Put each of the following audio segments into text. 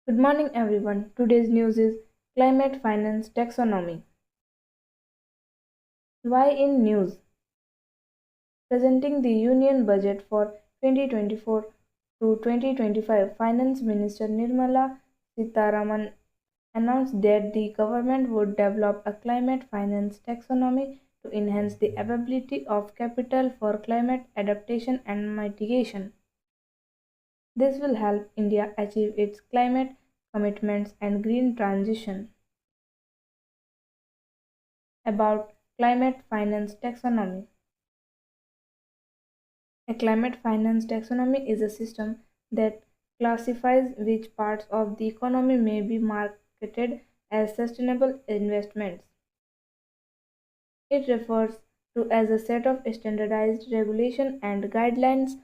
Good morning, everyone. Today's news is Climate Finance Taxonomy. Why in news? Presenting the Union Budget for 2024 to 2025, Finance Minister Nirmala Sitharaman announced that the government would develop a climate finance taxonomy to enhance the availability of capital for climate adaptation and mitigation. This will help India achieve its climate commitments and green transition. About climate finance taxonomy. A climate finance taxonomy is a system that classifies which parts of the economy may be marketed as sustainable investments. It refers to as a set of standardized regulation and guidelines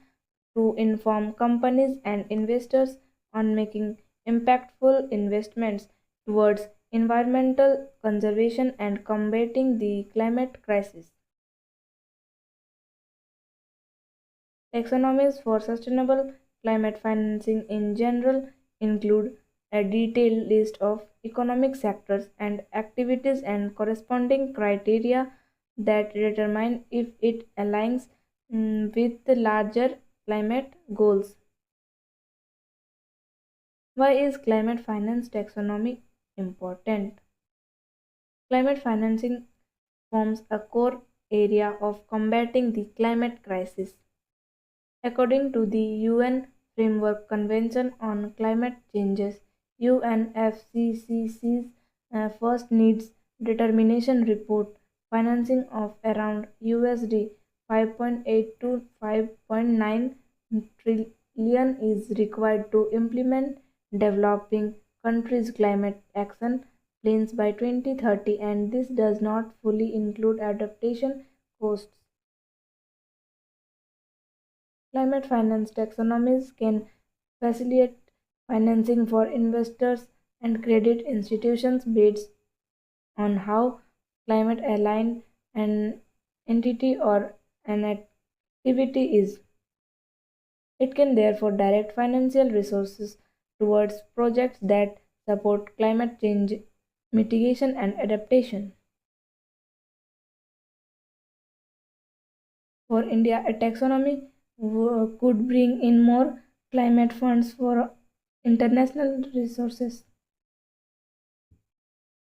to inform companies and investors on making impactful investments towards environmental conservation and combating the climate crisis. Taxonomies for sustainable climate financing in general include a detailed list of economic sectors and activities and corresponding criteria that determine if it aligns with the larger climate goals. Why is climate finance taxonomy important? Climate financing forms a core area of combating the climate crisis. According to the UN Framework Convention on Climate Changes, UNFCCC's first needs determination report, financing of around USD 5.8 to 5.9 trillion is required to implement developing countries' climate action plans by 2030, and this does not fully include adaptation costs. Climate finance taxonomies can facilitate financing for investors and credit institutions based on how climate aligned an entity or an activity is. It can therefore direct financial resources towards projects that support climate change mitigation and adaptation. For India, a taxonomy could bring in more climate funds for international resources.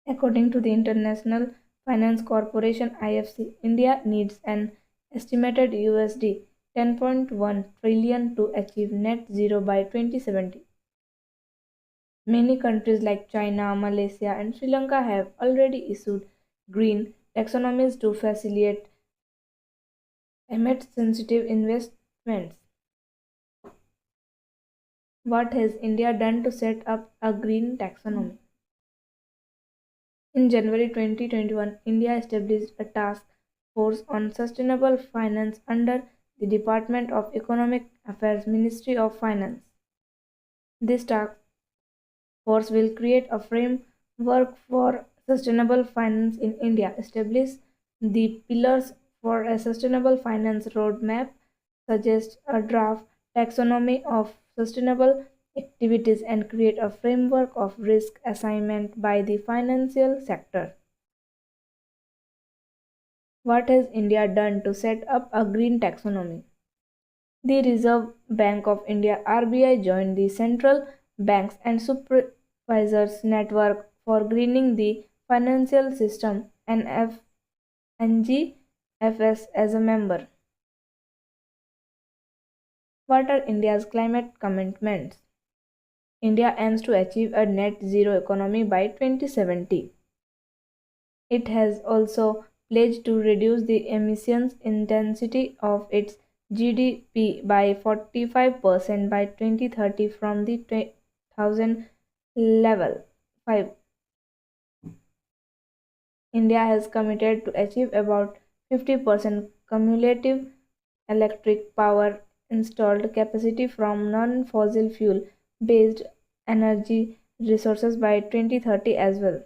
According to the International Finance Corporation IFC, India needs an estimated USD 10.1 trillion to achieve net zero by 2070. Many countries like China, Malaysia, and Sri Lanka have already issued green taxonomies to facilitate climate sensitive investments. What has India done to set up a green taxonomy? In January 2021, India established a task force on sustainable finance under the Department of Economic Affairs Ministry of Finance. This task force will create a framework for sustainable finance in India, establish the pillars for a sustainable finance roadmap, suggest a draft taxonomy of sustainable activities, and create a framework of risk assignment by the financial sector. What has India done to set up a green taxonomy? The Reserve Bank of India RBI joined the Central Banks and Supervisors Network for Greening the Financial System NGFS as a member. What are India's climate commitments? India aims to achieve a net zero economy by 2070. It has also pledged to reduce the emissions intensity of its GDP by 45% by 2030 from the 2000 level. 5. India has committed to achieve about 50% cumulative electric power installed capacity from non-fossil fuel based energy resources by 2030 as well.